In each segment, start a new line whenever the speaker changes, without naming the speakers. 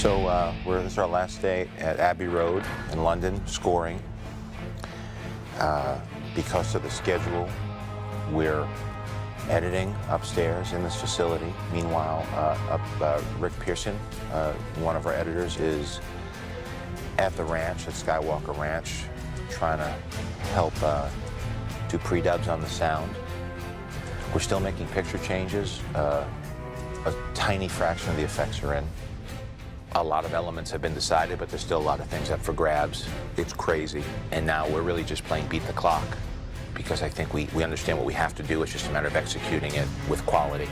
So this is our last day at Abbey Road in London, scoring. Because of the schedule, we're editing upstairs in this facility. Meanwhile, Rick Pearson, one of our editors, is at the ranch, at Skywalker Ranch, trying to help do pre-dubs on the sound. We're still making picture changes. A tiny fraction of the effects are in. A lot of elements have been decided, but there's still a lot of things up for grabs. It's crazy. And now we're really just playing beat the clock, because I think we understand what we have to do. It's just a matter of executing it with quality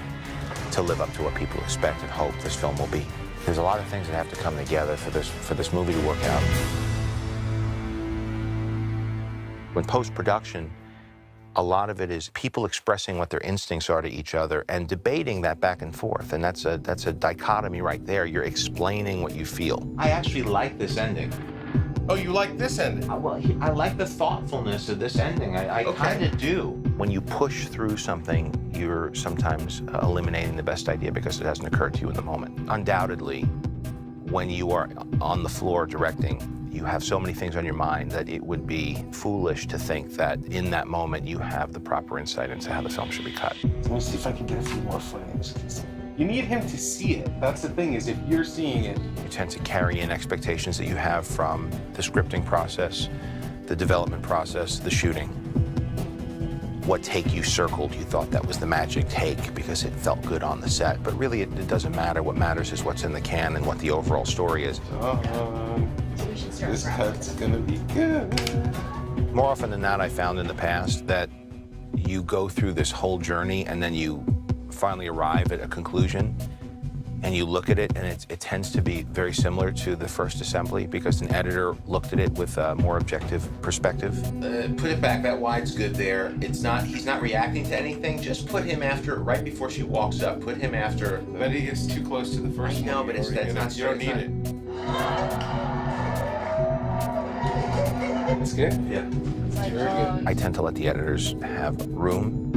to live up to what people expect and hope this film will be. There's a lot of things that have to come together for this movie to work out. When post-production, a lot of it is people expressing what their instincts are to each other and debating that back and forth. And that's a dichotomy right there. You're explaining what you feel. I actually like this ending.
Oh, you like this ending?
Well, I like the thoughtfulness of this ending. I kind of do. When you push through something, you're sometimes eliminating the best idea because it hasn't occurred to you in the moment. Undoubtedly, when you are on the floor directing, you have so many things on your mind that it would be foolish to think that in that moment you have the proper insight into how the film should be cut.
Let me see if I can get a few more frames. You need him to see it. That's the thing, is if you're seeing it.
You tend to carry in expectations that you have from the scripting process, the development process, the shooting. What take you circled, you thought that was the magic take because it felt good on the set, but really it doesn't matter. What matters is what's in the can and what the overall story is.
This cut's gonna be good.
More often than not, I found in the past that you go through this whole journey and then you finally arrive at a conclusion and you look at it, and it tends to be very similar to the first assembly because an editor looked at it with a more objective perspective. Put it back, that wide's good there. He's not reacting to anything. Just put him after, right before she walks up, put him after.
But he gets too close to the first one.
No, but that's not,
you don't need it. It's good?
Yeah.
Very good.
I tend to let the editors have room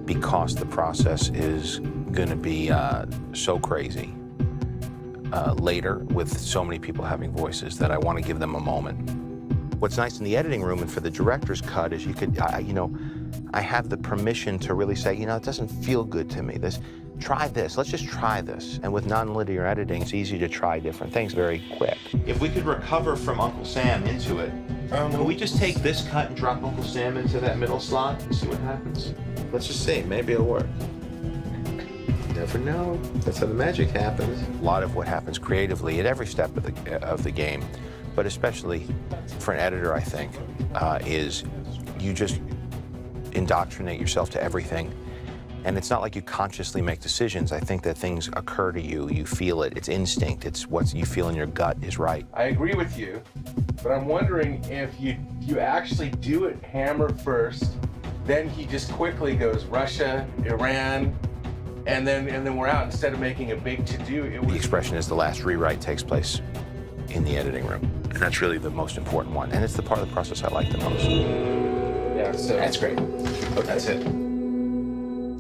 because the process is going to be so crazy later with so many people having voices that I want to give them a moment. What's nice in the editing room and for the director's cut is you could, I have the permission to really say, it doesn't feel good to me. Try this, let's just try this. And with non-linear editing, it's easy to try different things very quick. If we could recover from Uncle Sam into it, can we just take this cut and drop Uncle Sam into that middle slot and see what happens? Let's just see, maybe it'll work. You never know. That's how the magic happens. A lot of what happens creatively at every step of the game, but especially for an editor, I think, is you just indoctrinate yourself to everything. And it's not like you consciously make decisions. I think that things occur to you. You feel it. It's instinct. It's what you feel in your gut is right.
I agree with you, but I'm wondering if you actually do it hammer first, then he just quickly goes Russia, Iran, and then we're out. Instead of making a big to-do,
The expression is the last rewrite takes place in the editing room. And that's really the most important one. And it's the part of the process I like the most.
Yeah, so
That's great.
Okay.
That's it.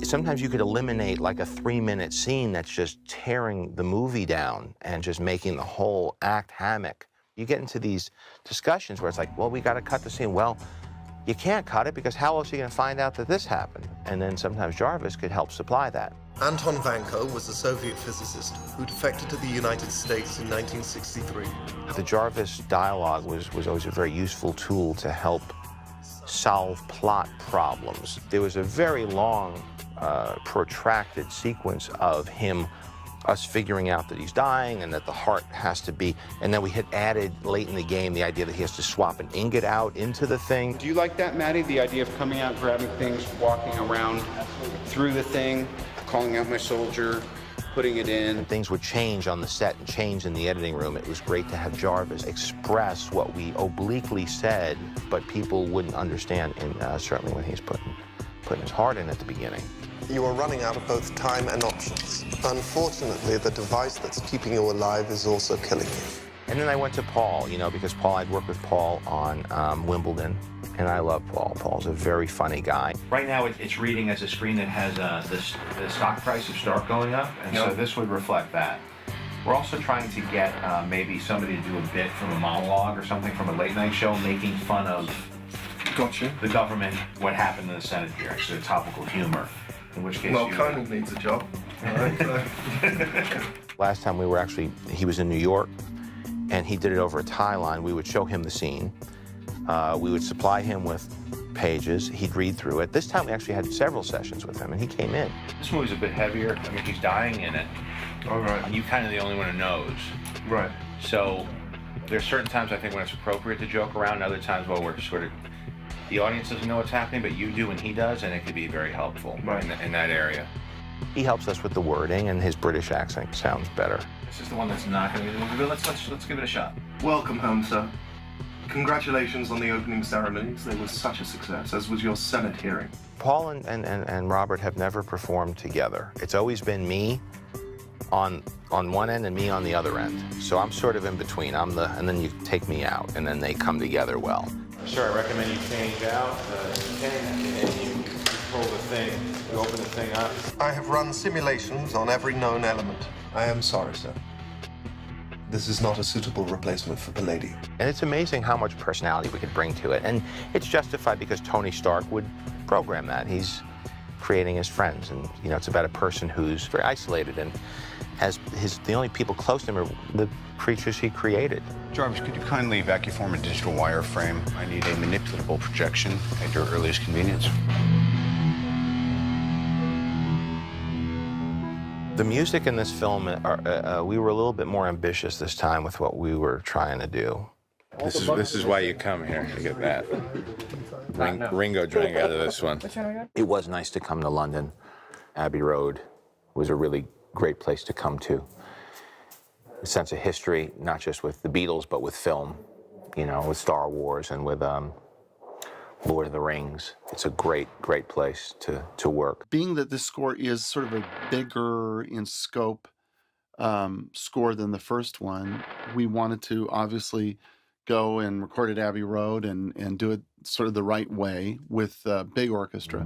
Sometimes you could eliminate like a 3-minute scene that's just tearing the movie down and just making the whole act hammock. You get into these discussions where it's like, well, we got to cut the scene. Well, you can't cut it because how else are you going to find out that this happened? And then sometimes Jarvis could help supply that.
Anton Vanko was a Soviet physicist who defected to the United States in 1963.
The Jarvis dialogue was always a very useful tool to help solve plot problems. There was a very long, protracted sequence of us figuring out that he's dying and that the heart has to be, and then we had added late in the game the idea that he has to swap an ingot out into the thing.
Do you like that, Maddie? The idea of coming out, grabbing things, walking around through the thing, calling out my soldier, putting it in.
Things would change on the set and change in the editing room. It was great to have Jarvis express what we obliquely said, but people wouldn't understand, and certainly when he's putting his heart in at the beginning.
You are running out of both time and options. Unfortunately, the device that's keeping you alive is also killing you.
And then I went to Paul, because I'd worked with Paul on Wimbledon, and I love Paul. Paul's a very funny guy. Right now, it's reading as a screen that has the stock price of Stark going up, and so this would reflect that.
We're also trying to get maybe somebody to do a bit from a monologue or something from a late night show making fun of the government, what happened in the Senate hearing, so topical humor. In which case,
Well, Conan needs a job. All right,
Last time we were actually, he was in New York, and he did it over a tie line. We would show him the scene. We would supply him with pages. He'd read through it. This time we actually had several sessions with him, and he came in.
This movie's a bit heavier. I mean, he's dying in it.
All right.
And you kind of the only one who knows.
Right.
So there's certain times I think when it's appropriate to joke around, and other times, well, we're sort of, the audience doesn't know what's happening, but you do and he does, and it could be very helpful in that area.
He helps us with the wording, and his British accent sounds better.
This is the one that's not going to be the movie, but let's give it a shot.
Welcome home, sir. Congratulations on the opening ceremonies. They were such a success, as was your Senate hearing.
Paul and Robert have never performed together. It's always been me on one end and me on the other end. So I'm sort of in between. And then you take me out, and then they come together well.
Sir, I recommend you change out and you control the thing. You open the thing up.
I have run simulations on every known element. I am sorry, sir. This is not a suitable replacement for Palladium.
And it's amazing how much personality we could bring to it. And it's justified because Tony Stark would program that. He's creating his friends, and you know, it's about a person who's very isolated and has the only people close to him are the creatures he created.
Jarvis, could you kindly vacuum a digital wireframe? I need a manipulatable projection at your earliest convenience.
The music in this film, we were a little bit more ambitious this time with what we were trying to do.
This is why you come here, to get that. Ringo drank out of this one.
It was nice to come to London. Abbey Road was a really great place to come to. A sense of history, not just with the Beatles, but with film, you know, with Star Wars and with Lord of the Rings. It's a great, great place to work.
Being that this score is sort of a bigger in scope score than the first one, we wanted to obviously go and record at Abbey Road and do it sort of the right way with a big orchestra.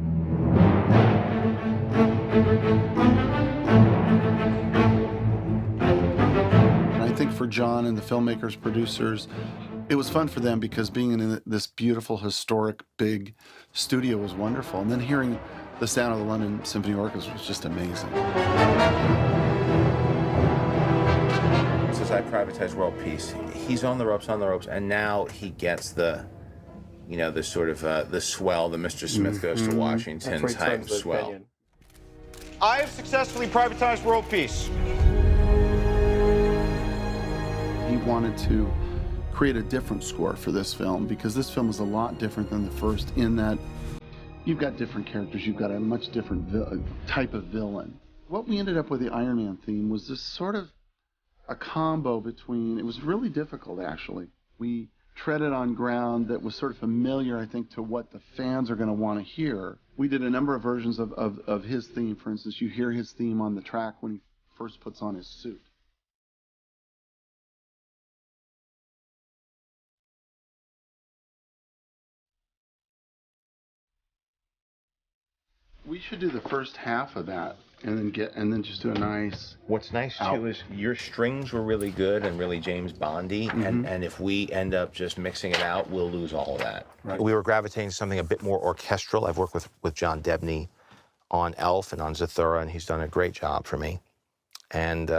And I think for John and the filmmakers, producers, it was fun for them because being in this beautiful, historic, big studio was wonderful. And then hearing the sound of the London Symphony Orchestra was just amazing.
Since I privatized world peace, he's on the ropes, and now he gets the, you know, the sort of the swell, the Mr. Smith goes to Washington type swell.
I have successfully privatized world peace.
He wanted to create a different score for this film because this film is a lot different than the first in that you've got different characters, you've got a much different type of villain. What we ended up with the Iron Man theme was this sort of a combo between, it was really difficult actually. We treaded on ground that was sort of familiar, I think, to what the fans are going to want to hear. We did a number of versions of his theme. For instance, you hear his theme on the track when he first puts on his suit. We should do the first half of that and then just do a nice.
What's nice too is your strings were really good and really James Bondy, and if we end up just mixing it out, we'll lose all of that. Right. We were gravitating to something a bit more orchestral. I've worked with John Debney on Elf and on Zathura, and he's done a great job for me, and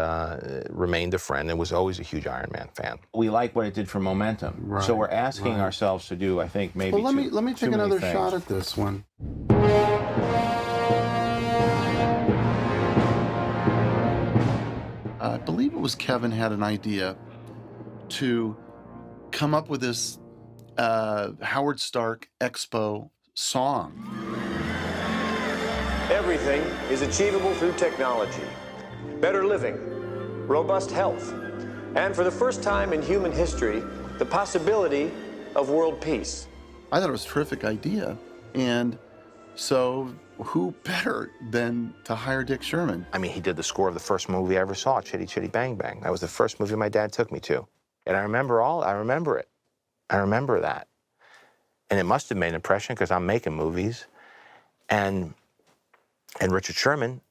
remained a friend and was always a huge Iron Man fan. We like what it did for momentum, right. So we're asking ourselves to do, I think, maybe.
Well, let me take another shot at this one. I believe it was Kevin had an idea to come up with this Howard Stark Expo song.
Everything is achievable through technology. Better living, robust health, and for the first time in human history, the possibility of world peace.
I thought it was a terrific idea, and so who better than to hire Dick Sherman?
I mean, he did the score of the first movie I ever saw, Chitty Chitty Bang Bang. That was the first movie my dad took me to. And I remember it. I remember that. And it must have made an impression because I'm making movies. And Richard Sherman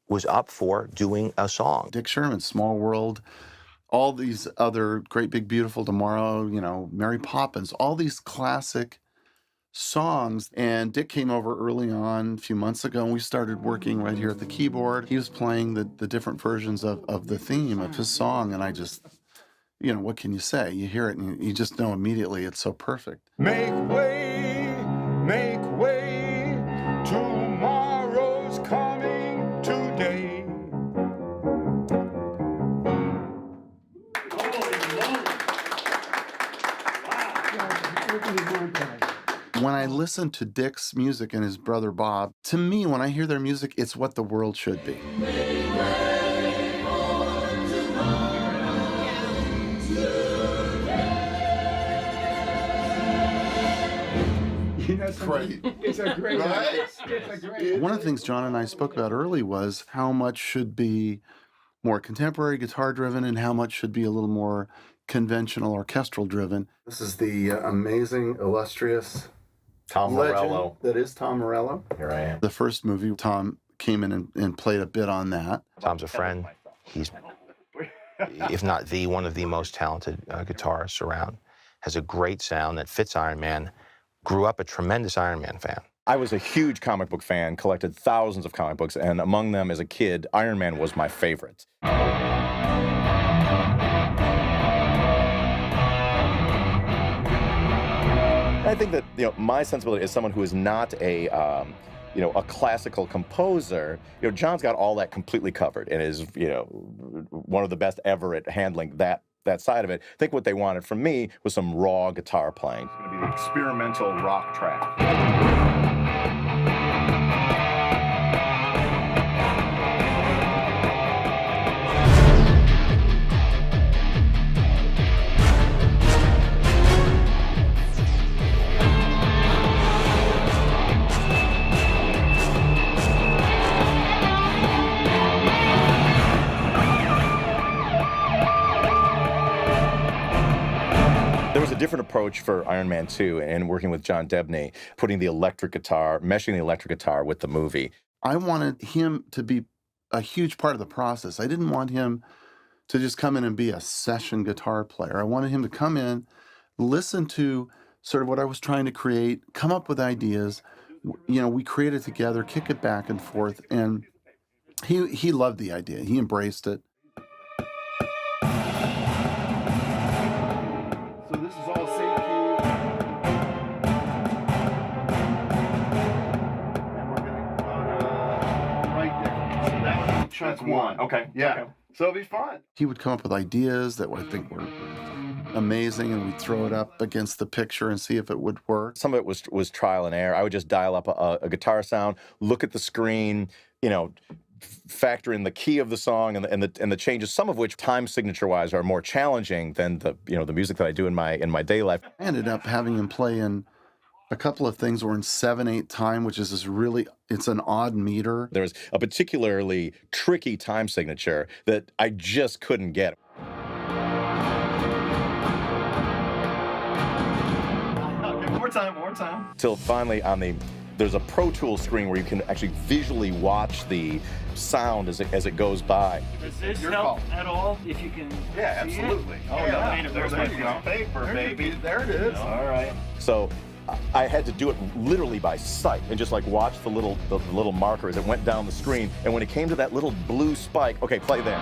was up for doing a song.
Dick Sherman, Small World, all these other Great Big Beautiful Tomorrow, you know, Mary Poppins, all these classic songs. And Dick came over early on, a few months ago, and we started working right here at the keyboard. He was playing the different versions of the theme of his song, and I just, you know, what can you say? You hear it and you just know immediately it's so perfect.
Make way, tomorrow's coming today.
When I listen to Dick's music and his brother Bob, to me, when I hear their music, it's what the world should be.
You know,
Great.
It's a great
Right?
It's a great
One of the things John and I spoke about early was how much should be more contemporary guitar driven and how much should be a little more conventional orchestral driven. This is the amazing, illustrious
Tom Morello.
that is Tom Morello.
Here I am.
The first movie, Tom came in and played a bit on that.
Tom's a friend. He's, if not one of the most talented guitarists around. Has a great sound that fits Iron Man. Grew up a tremendous Iron Man fan.
I was a huge comic book fan, collected thousands of comic books, and among them, as a kid, Iron Man was my favorite. I think that, you know, my sensibility as someone who is not a classical composer, you know, John's got all that completely covered and is, you know, one of the best ever at handling that side of it. I think what they wanted from me was some raw guitar playing. It's going to be the experimental rock track. There was a different approach for Iron Man 2 and working with John Debney, putting the electric guitar, meshing the electric guitar with the movie.
I wanted him to be a huge part of the process. I didn't want him to just come in and be a session guitar player. I wanted him to come in, listen to sort of what I was trying to create, come up with ideas. You know, we create it together, kick it back and forth, and he loved the idea. He embraced it. So this is all C key. And we're going to go right there. So that was chunk one.
Okay.
Yeah.
Okay.
So it'll be fun. He would come up with ideas that I think were amazing, and we'd throw it up against the picture and see if it would work.
Some of it was trial and error. I would just dial up a guitar sound, look at the screen, you know, factor in the key of the song and the changes, some of which time signature-wise are more challenging than the music that I do in my day life.
I ended up having him play in a couple of things were in 7/8 time, which is this really, it's an odd meter.
There was a particularly tricky time signature that I just couldn't get.
More time.
Till finally there's a Pro Tools screen where you can actually visually watch the sound as it goes by.
Does this help at all if you can see
absolutely.
it?
Oh,
yeah.
There's my piece of paper, baby. There it is.
All right.
So I had to do it literally by sight and just like watch the little marker as it went down the screen. And when it came to that little blue spike, okay, play there.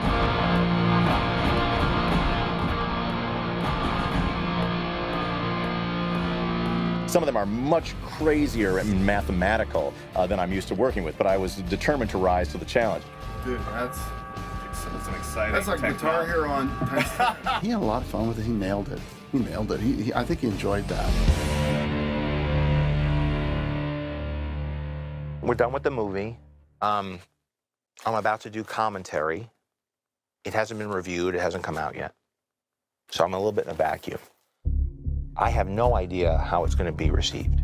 Some of them are much crazier and mathematical than I'm used to working with, but I was determined to rise to the challenge.
Dude, that's
an exciting
like
technology.
Guitar Hero on. He had a lot of fun with it. He nailed it. I think he enjoyed that.
We're done with the movie. I'm about to do commentary. It hasn't been reviewed. It hasn't come out yet. So I'm a little bit in a vacuum. I have no idea how it's going to be received.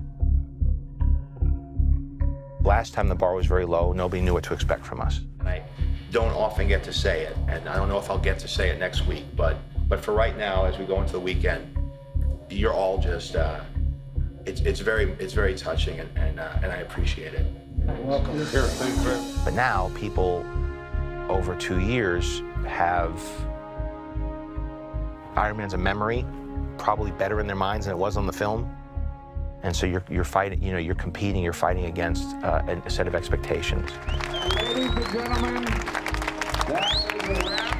Last time the bar was very low. Nobody knew what to expect from us. And I don't often get to say it, and I don't know if I'll get to say it next week, but for right now, as we go into the weekend, you're all just, it's very touching, and I appreciate it.
Welcome. Here, thanks,
But now people over 2 years, have Iron Man's a memory, probably better in their minds than it was on the film. And so you're fighting, you know, you're competing, you're fighting against a set of expectations.
Ladies and gentlemen, that is a wrap.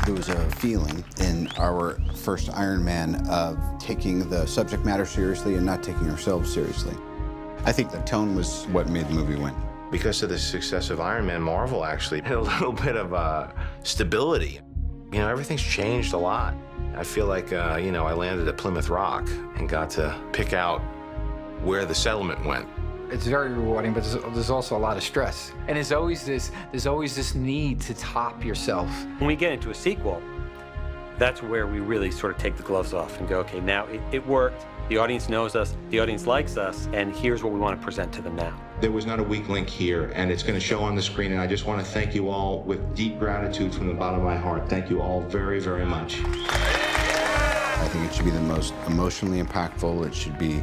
There was a feeling in our first Iron Man of taking the subject matter seriously and not taking ourselves seriously. I think the tone was what made the movie win.
Because of the success of Iron Man, Marvel actually had a little bit of stability. You know, everything's changed a lot. I feel like, you know, I landed at Plymouth Rock and got to pick out where the settlement went.
It's very rewarding, but there's also a lot of stress. And there's always this need to top yourself.
When we get into a sequel, that's where we really sort of take the gloves off and go, okay, now it worked, the audience knows us, the audience likes us, and here's what we want to present to them now.
There was not a weak link here, and it's going to show on the screen, and I just want to thank you all with deep gratitude from the bottom of my heart. Thank you all very, very much.
I think it should be the most emotionally impactful. It should be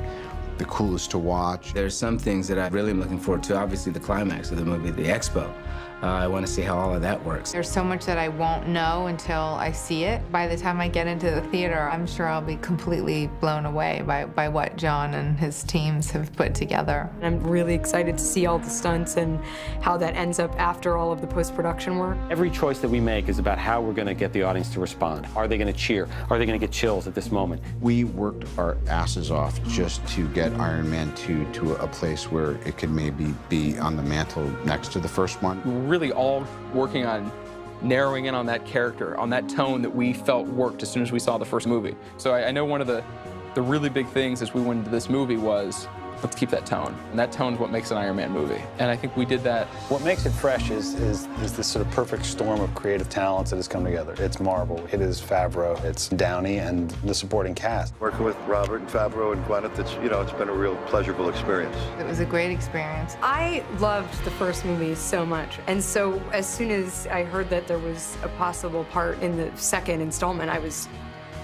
the coolest to watch.
There's some things that I really am looking forward to. Obviously, the climax of the movie, the expo. I want to see how all of that works.
There's so much that I won't know until I see it. By the time I get into the theater, I'm sure I'll be completely blown away by what John and his teams have put together.
I'm really excited to see all the stunts and how that ends up after all of the post-production work.
Every choice that we make is about how we're going to get the audience to respond. Are they going to cheer? Are they going to get chills at this moment?
We worked our asses off just to get Iron Man 2 to a place where it could maybe be on the mantle next to the first one.
We're really all working on narrowing in on that character, on that tone that we felt worked as soon as we saw the first movie. So I know one of the really big things as we went into this movie was, let's keep that tone. And that tone is what makes an Iron Man movie. And I think we did that.
What makes it fresh is this sort of perfect storm of creative talents that has come together. It's Marvel, it is Favreau, it's Downey, and the supporting cast.
Working with Robert and Favreau and Gwyneth, it's been a real pleasurable experience.
It was a great experience.
I loved the first movie so much, and so as soon as I heard that there was a possible part in the second installment, I was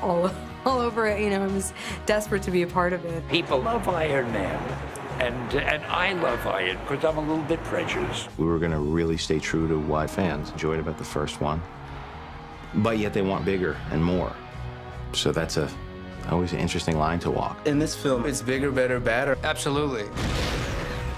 all over it. You know, I was desperate to be a part of it.
People love Iron Man, and I love Iron because I'm a little bit prejudiced.
We were going to really stay true to what fans enjoyed about the first one, but yet they want bigger and more. So that's always an interesting line to walk.
In this film, it's bigger, better, badder.
Absolutely.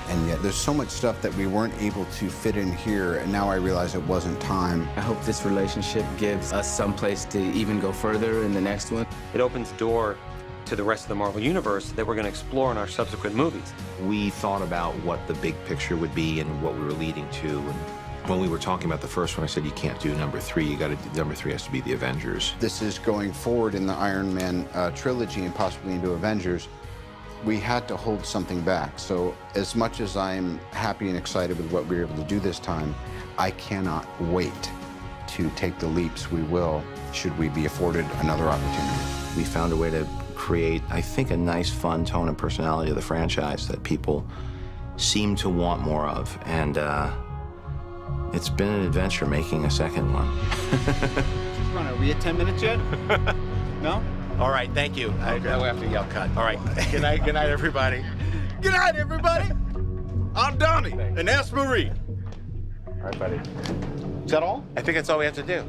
And yet there's so much stuff that we weren't able to fit in here, and now I realize it wasn't time.
I hope this relationship gives us some place to even go further in the next one.
It opens the door to the rest of the Marvel Universe that we're going to explore in our subsequent movies.
We thought about what the big picture would be and what we were leading to. And when we were talking about the first one, I said, you can't do number 3. Number 3 has to be the Avengers.
This is going forward in the Iron Man trilogy and possibly into Avengers. We had to hold something back. So as much as I'm happy and excited with what we were able to do this time, I cannot wait to take the leaps we will, should we be afforded another opportunity.
We found a way to create, I think, a nice, fun tone and personality of the franchise that people seem to want more of. And it's been an adventure making a second one.
Are we at 10 minutes yet? No?
All right, thank you.
Now we have to yell cut.
All right, good night, everybody. Good night, everybody. I'm Downey, and that's Marie.
All right, buddy. Is that all?
I think that's all we have to do.